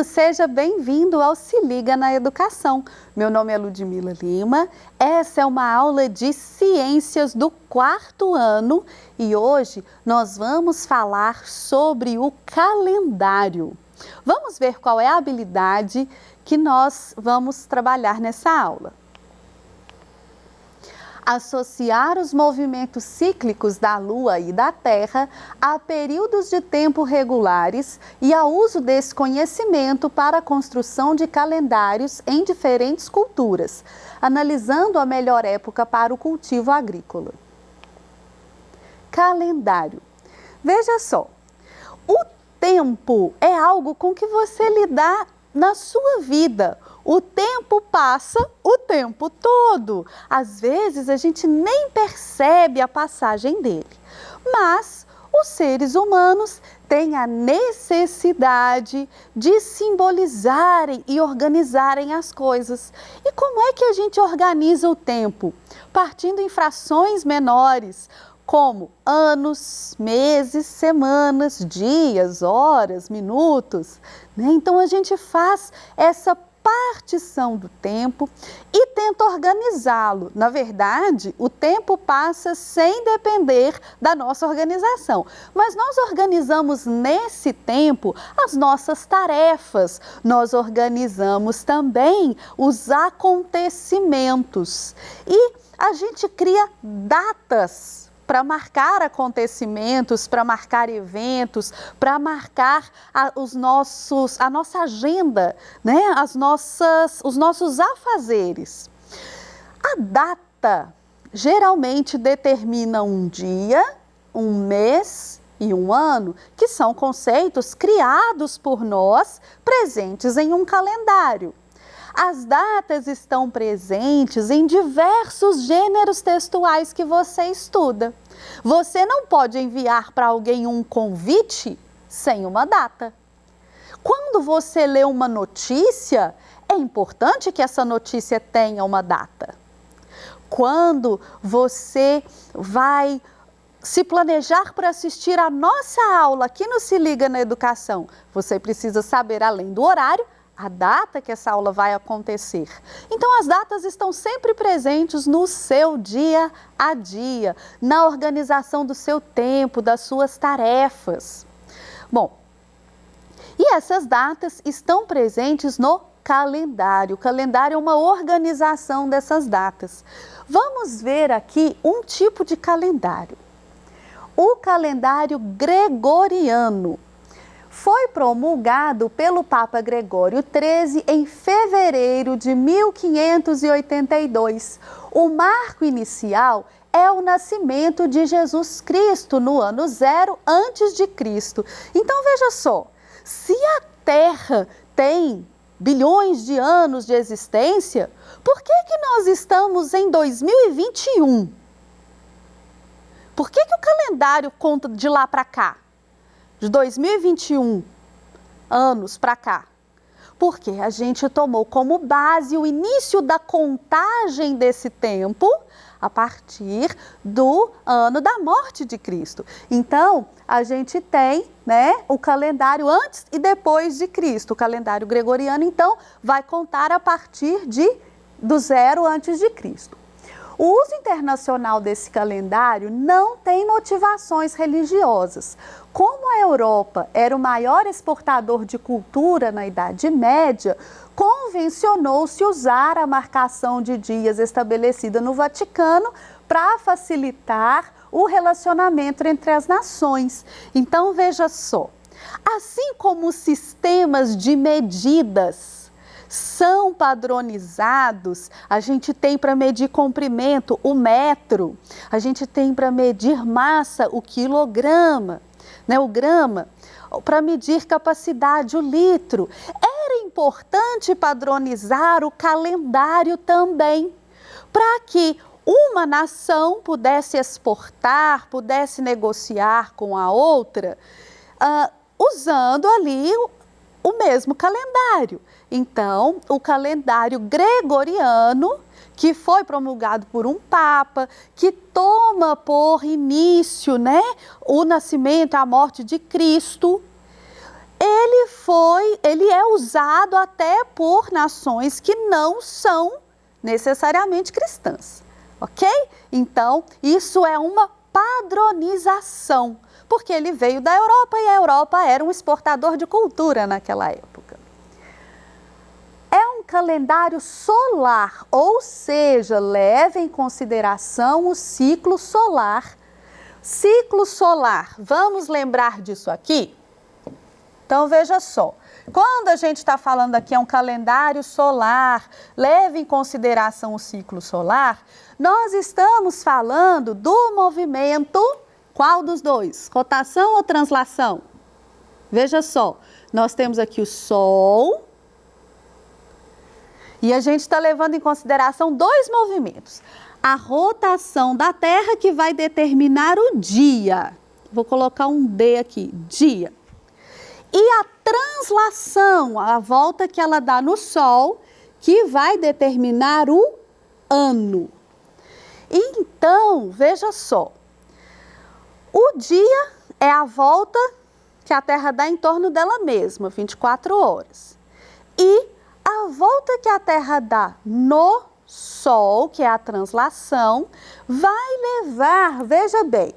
bem-vindo, seja bem-vindo ao Se Liga na Educação. Meu nome é Ludmila Lima, essa é uma aula de Ciências do 4º ano e hoje nós vamos falar sobre o calendário. Vamos ver qual é a habilidade que nós vamos trabalhar nessa aula. Associar os movimentos cíclicos da Lua e da Terra a períodos de tempo regulares e ao uso desse conhecimento para a construção de calendários em diferentes culturas, analisando a melhor época para o cultivo agrícola. Calendário. Veja só, o tempo é algo com que você lidar na sua vida. O tempo passa o tempo todo. Às vezes a gente nem percebe a passagem dele. Mas os seres humanos têm a necessidade de simbolizarem e organizarem as coisas. E como é que a gente organiza o tempo? Partindo em frações menores, como anos, meses, semanas, dias, horas, minutos, né? Então a gente faz essa partição do tempo e tenta organizá-lo. Na verdade, o tempo passa sem depender da nossa organização, mas nós organizamos nesse tempo as nossas tarefas, nós organizamos também os acontecimentos e a gente cria datas para marcar acontecimentos, para marcar eventos, para marcar a nossa agenda, né? Os nossos afazeres. A data geralmente determina um dia, um mês e um ano, que são conceitos criados por nós, presentes em um calendário. As datas estão presentes em diversos gêneros textuais que você estuda. Você não pode enviar para alguém um convite sem uma data. Quando você lê uma notícia, é importante que essa notícia tenha uma data. Quando você vai se planejar para assistir a nossa aula aqui no Se Liga na Educação, você precisa saber, além do horário, a data que essa aula vai acontecer. Então, as datas estão sempre presentes no seu dia a dia, na organização do seu tempo, das suas tarefas. Bom, e essas datas estão presentes no calendário. O calendário é uma organização dessas datas. Vamos ver aqui um tipo de calendário. O calendário gregoriano. Foi promulgado pelo Papa Gregório XIII em fevereiro de 1582. O marco inicial é o nascimento de Jesus Cristo no ano 0 a.C. Então veja só, se a Terra tem bilhões de anos de existência, por que nós estamos em 2021? Por que o calendário conta de lá para cá? De 2021 anos para cá, porque a gente tomou como base o início da contagem desse tempo a partir do ano da morte de Cristo. Então, a gente tem, né, o calendário antes e depois de Cristo. O calendário gregoriano, então, vai contar a partir do 0 antes de Cristo. O uso internacional desse calendário não tem motivações religiosas. Como a Europa era o maior exportador de cultura na Idade Média, convencionou-se usar a marcação de dias estabelecida no Vaticano para facilitar o relacionamento entre as nações. Então, veja só, assim como os sistemas de medidas são padronizados, a gente tem para medir comprimento o metro, a gente tem para medir massa o quilograma, né, o grama, para medir capacidade o litro. Era importante padronizar o calendário também, para que uma nação pudesse exportar, pudesse negociar com a outra, usando ali o mesmo calendário. Então, o calendário gregoriano, que foi promulgado por um papa, que toma por início, né, o nascimento e a morte de Cristo, ele é usado até por nações que não são necessariamente cristãs, ok? Então, isso é uma padronização, porque ele veio da Europa e a Europa era um exportador de cultura naquela época. É um calendário solar, ou seja, leva em consideração o ciclo solar. Ciclo solar, vamos lembrar disso aqui? Então, veja só, quando a gente está falando aqui é um calendário solar, leva em consideração o ciclo solar, nós estamos falando do movimento, qual dos dois? Rotação ou translação? Veja só, nós temos aqui o Sol e a gente está levando em consideração dois movimentos. A rotação da Terra que vai determinar o dia. Vou colocar um D aqui, dia. E a translação, a volta que ela dá no Sol, que vai determinar o ano. Então, veja só, o dia é a volta que a Terra dá em torno dela mesma, 24 horas. E a volta que a Terra dá no Sol, que é a translação, vai levar, veja bem,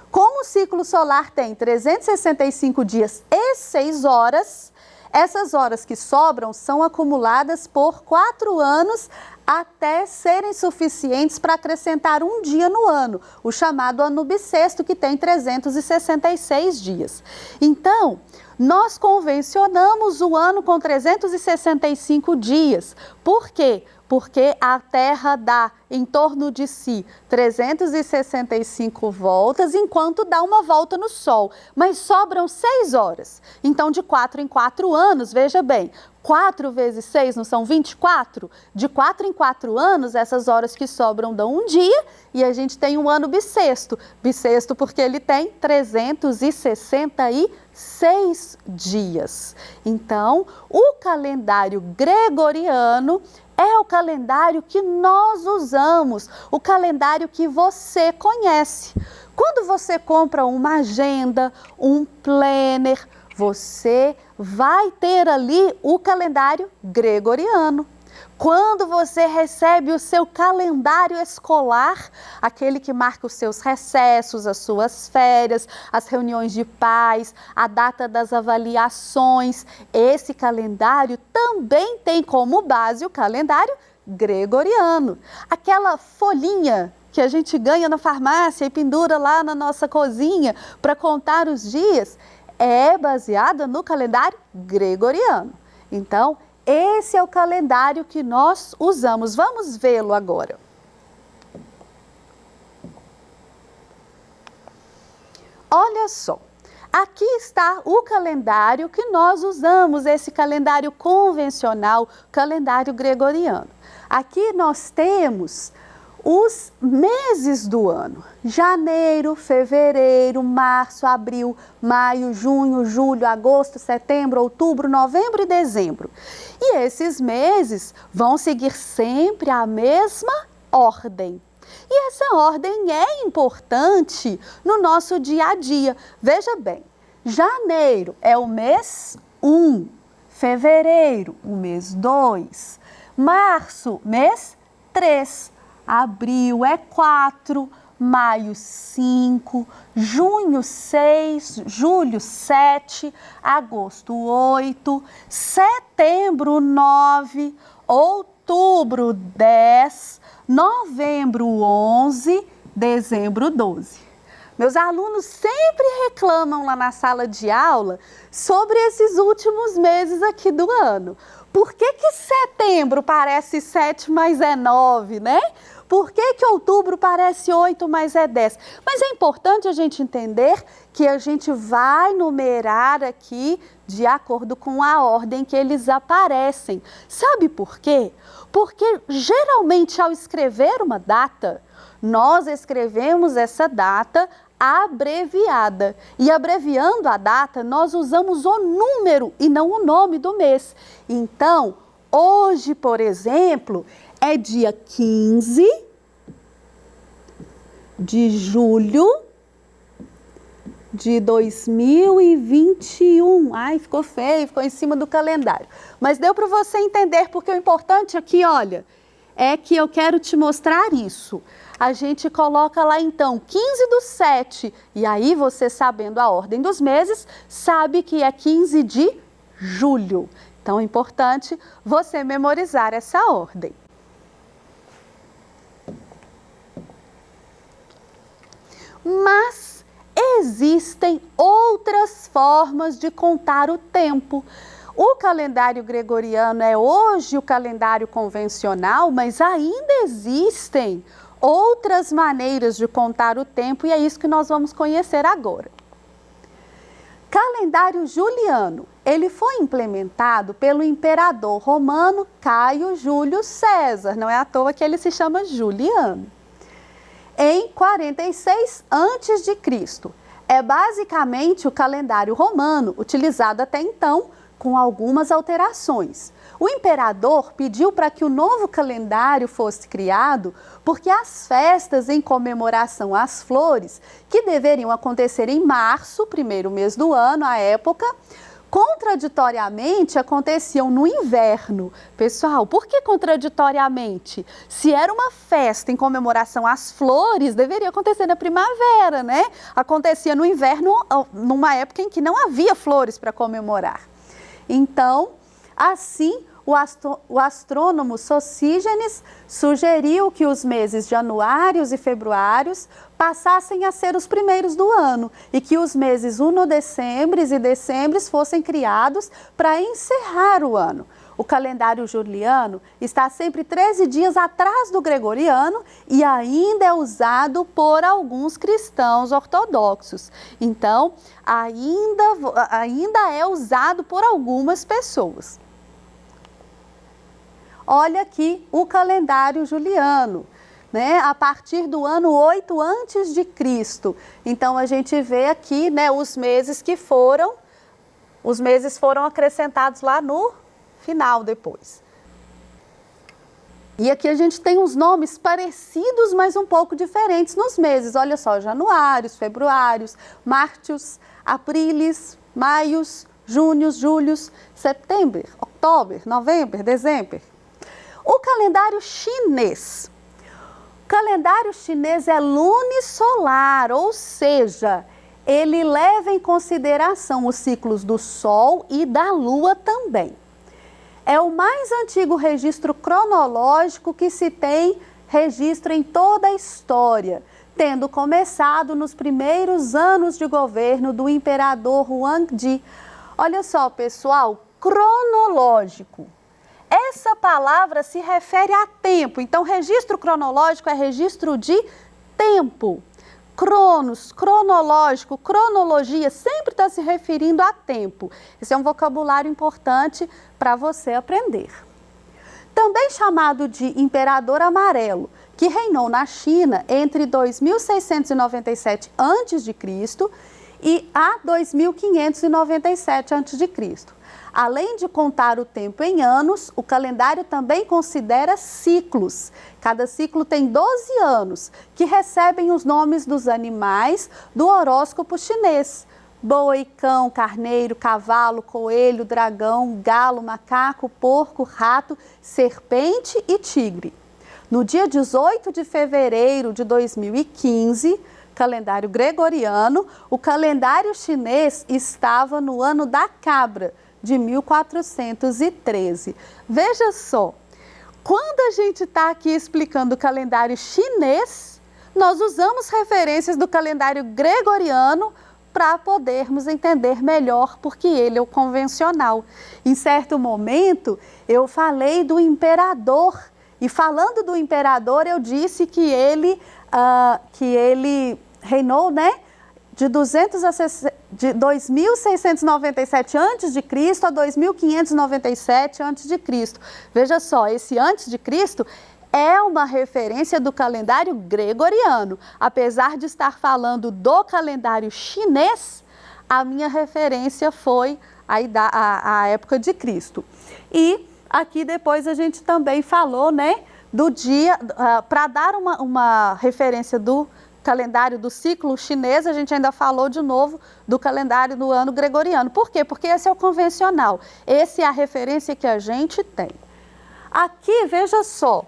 como o ciclo solar tem 365 dias e 6 horas, essas horas que sobram são acumuladas por 4 anos até serem suficientes para acrescentar um dia no ano, o chamado ano bissexto, que tem 366 dias. Então, nós convencionamos o ano com 365 dias. Por quê? Porque a Terra dá em torno de si 365 voltas, enquanto dá uma volta no Sol. Mas sobram 6 horas. Então, de 4 em 4 anos, veja bem, 4 vezes 6 não são 24? De 4 em 4 anos, essas horas que sobram dão um dia e a gente tem um ano bissexto. Bissexto porque ele tem 366 dias. Então, o calendário gregoriano é o calendário que nós usamos, o calendário que você conhece. Quando você compra uma agenda, um planner, você vai ter ali o calendário gregoriano. Quando você recebe o seu calendário escolar, aquele que marca os seus recessos, as suas férias, as reuniões de pais, a data das avaliações, esse calendário também tem como base o calendário gregoriano. Aquela folhinha que a gente ganha na farmácia e pendura lá na nossa cozinha para contar os dias, é baseada no calendário gregoriano. Então, esse é o calendário que nós usamos. Vamos vê-lo agora. Olha só, aqui está o calendário que nós usamos, esse calendário convencional, calendário gregoriano. Aqui nós temos os meses do ano: janeiro, fevereiro, março, abril, maio, junho, julho, agosto, setembro, outubro, novembro e dezembro. E esses meses vão seguir sempre a mesma ordem. E essa ordem é importante no nosso dia a dia. Veja bem, janeiro é o mês 1, fevereiro, o mês 2, março, mês 3, abril é 4, maio 5, junho 6, julho 7, agosto 8, setembro 9, outubro 10, novembro 11, dezembro 12. Meus alunos sempre reclamam lá na sala de aula sobre esses últimos meses aqui do ano. Por que setembro parece 7, mas é 9, né? Por que outubro parece 8, mas é 10? Mas é importante a gente entender que a gente vai numerar aqui de acordo com a ordem que eles aparecem. Sabe por quê? Porque geralmente ao escrever uma data, nós escrevemos essa data abreviada. E abreviando a data, nós usamos o número e não o nome do mês. Então, hoje, por exemplo, é dia 15 de julho de 2021. Ai, ficou feio, ficou em cima do calendário. Mas deu para você entender, porque o importante aqui, olha, é que eu quero te mostrar isso. A gente coloca lá então 15/7, e aí você, sabendo a ordem dos meses, sabe que é 15 de julho. Então é importante você memorizar essa ordem. Mas existem outras formas de contar o tempo. O calendário gregoriano é hoje o calendário convencional, mas ainda existem outras maneiras de contar o tempo, e é isso que nós vamos conhecer agora. Calendário juliano, ele foi implementado pelo imperador romano Caio Júlio César, não é à toa que ele se chama Juliano, em 46 a.C. É basicamente o calendário romano, utilizado até então, com algumas alterações. O imperador pediu para que o novo calendário fosse criado porque as festas em comemoração às flores, que deveriam acontecer em março, primeiro mês do ano, à época, contraditoriamente aconteciam no inverno. Pessoal, por que contraditoriamente? Se era uma festa em comemoração às flores, deveria acontecer na primavera, né? Acontecia no inverno, numa época em que não havia flores para comemorar. Então, assim, o astrônomo Sosígenes sugeriu que os meses januários e februários passassem a ser os primeiros do ano e que os meses unodecembres e decembres fossem criados para encerrar o ano. O calendário juliano está sempre 13 dias atrás do gregoriano e ainda é usado por alguns cristãos ortodoxos. Então, ainda é usado por algumas pessoas. Olha aqui o calendário juliano, né? A partir do ano 8 a.C. Então, a gente vê aqui, né, os meses foram acrescentados lá no final depois. E aqui a gente tem uns nomes parecidos, mas um pouco diferentes nos meses. Olha só, januários, februários, mártios, aprilis, maios, júnios, júlios, setembro, outubro, novembro, dezembro. O calendário chinês. O calendário chinês é lunisolar, ou seja, ele leva em consideração os ciclos do Sol e da Lua também. É o mais antigo registro cronológico que se tem registro em toda a história, tendo começado nos primeiros anos de governo do imperador Huangdi. Olha só, pessoal, cronológico. Essa palavra se refere a tempo, então registro cronológico é registro de tempo. Cronos, cronológico, cronologia, sempre está se referindo a tempo. Esse é um vocabulário importante para você aprender. Também chamado de Imperador Amarelo, que reinou na China entre 2697 a.C. e a 2597 a.C. Além de contar o tempo em anos, o calendário também considera ciclos. Cada ciclo tem 12 anos, que recebem os nomes dos animais do horóscopo chinês. Boi, cão, carneiro, cavalo, coelho, dragão, galo, macaco, porco, rato, serpente e tigre. No dia 18 de fevereiro de 2015, calendário gregoriano, o calendário chinês estava no ano da cabra, de 1413. Veja só, quando a gente está aqui explicando o calendário chinês, nós usamos referências do calendário gregoriano para podermos entender melhor, porque ele é o convencional. Em certo momento, eu falei do imperador, e falando do imperador, eu disse que ele reinou, né, de 2697 a.C. a 2597 a.C. Veja só, esse antes de Cristo é uma referência do calendário gregoriano. Apesar de estar falando do calendário chinês, a minha referência foi a época de Cristo. E aqui depois a gente também falou, né, do dia, para dar uma referência do calendário do ciclo chinês, a gente ainda falou de novo do calendário do ano gregoriano. Por quê? Porque esse é o convencional, esse é a referência que a gente tem. Aqui, veja só,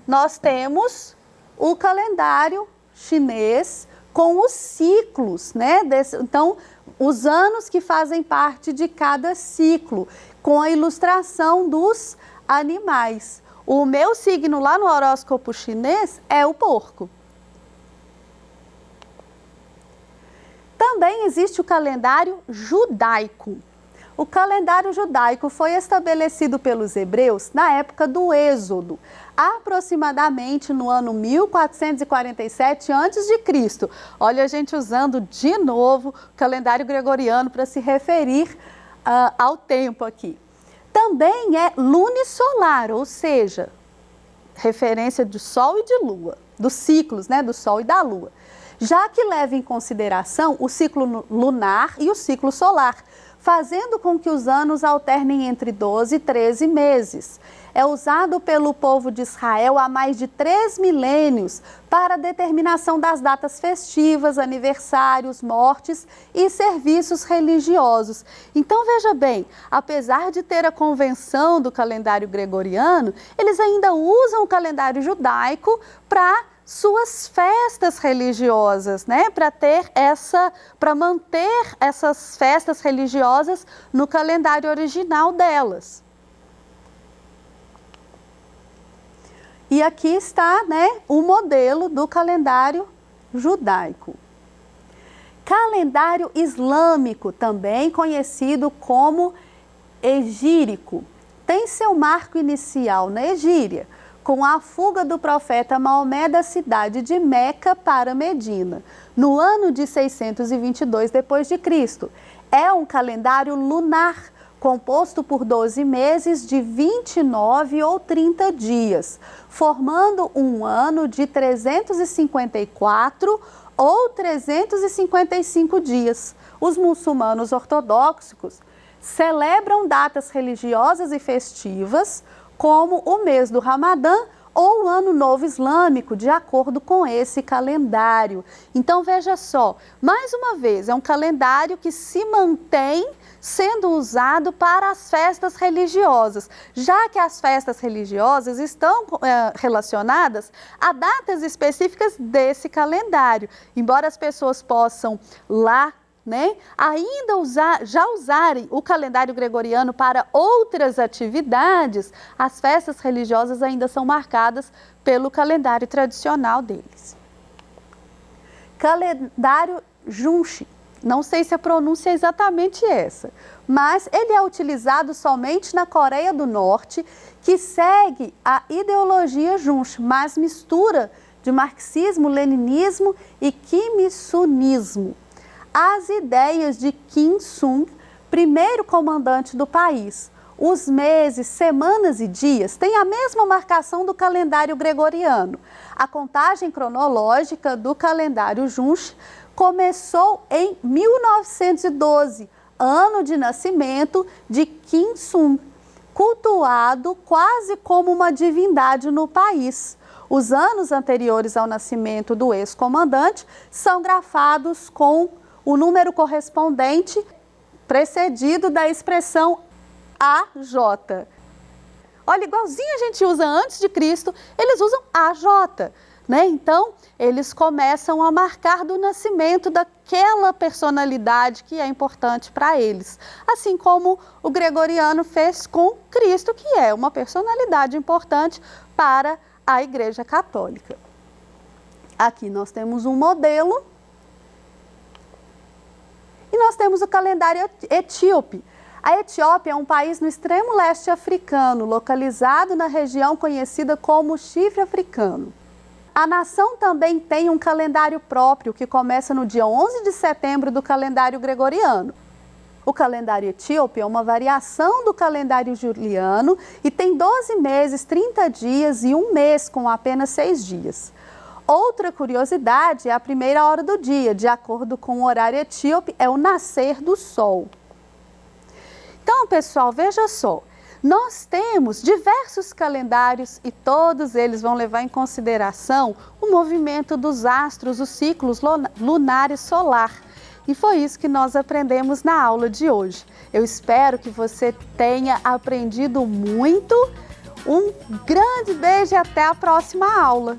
nós temos o calendário chinês com os ciclos, né? Então, os anos que fazem parte de cada ciclo, com a ilustração dos animais. O meu signo lá no horóscopo chinês é o porco. Também existe o calendário judaico. O calendário judaico foi estabelecido pelos hebreus na época do Êxodo, aproximadamente no ano 1447 a.C. Olha a gente usando de novo o calendário gregoriano para se referir ao tempo aqui. Também é lunisolar, ou seja, referência de Sol e de Lua, dos ciclos, né, do Sol e da Lua, já que leva em consideração o ciclo lunar e o ciclo solar, fazendo com que os anos alternem entre 12 e 13 meses. É usado pelo povo de Israel há mais de 3 milênios para a determinação das datas festivas, aniversários, mortes e serviços religiosos. Então, veja bem, apesar de ter a convenção do calendário gregoriano, eles ainda usam o calendário judaico para suas festas religiosas, né? Para manter essas festas religiosas no calendário original delas. E aqui está, né, o modelo do calendário judaico. Calendário islâmico, também conhecido como egírico, tem seu marco inicial na Egíria, com a fuga do profeta Maomé da cidade de Meca para Medina, no ano de 622 d.C. É um calendário lunar, composto por 12 meses de 29 ou 30 dias, formando um ano de 354 ou 355 dias. Os muçulmanos ortodoxos celebram datas religiosas e festivas, como o mês do Ramadã ou o Ano Novo Islâmico, de acordo com esse calendário. Então, veja só, mais uma vez, é um calendário que se mantém sendo usado para as festas religiosas, já que as festas religiosas estão relacionadas a datas específicas desse calendário. Embora as pessoas possam lá, né, ainda já usarem o calendário gregoriano para outras atividades, as festas religiosas ainda são marcadas pelo calendário tradicional deles. Calendário Junshi. Não sei se a pronúncia é exatamente essa, mas ele é utilizado somente na Coreia do Norte, que segue a ideologia Junshi, mas mistura de marxismo, leninismo e quimisunismo. As ideias de Kim Il-sung, primeiro comandante do país. Os meses, semanas e dias têm a mesma marcação do calendário gregoriano. A contagem cronológica do calendário Junshi começou em 1912, ano de nascimento de Kim Il-sung, cultuado quase como uma divindade no país. Os anos anteriores ao nascimento do ex-comandante são grafados com o número correspondente precedido da expressão AJ. Olha, igualzinho a gente usa antes de Cristo, eles usam AJ, né? Então, eles começam a marcar do nascimento daquela personalidade que é importante para eles. Assim como o gregoriano fez com Cristo, que é uma personalidade importante para a Igreja Católica. Aqui nós temos um modelo. E nós temos o calendário etíope. A Etiópia é um país no extremo leste africano, localizado na região conhecida como Chifre Africano. A nação também tem um calendário próprio, que começa no dia 11 de setembro do calendário gregoriano. O calendário etíope é uma variação do calendário juliano e tem 12 meses, 30 dias e um mês com apenas 6 dias. Outra curiosidade é a primeira hora do dia, de acordo com o horário etíope, é o nascer do sol. Então, pessoal, veja só, Nós temos diversos calendários e todos eles vão levar em consideração o movimento dos astros, os ciclos lunar e solar. E foi isso que nós aprendemos na aula de hoje. Eu espero que você tenha aprendido muito. Um grande beijo e até a próxima aula!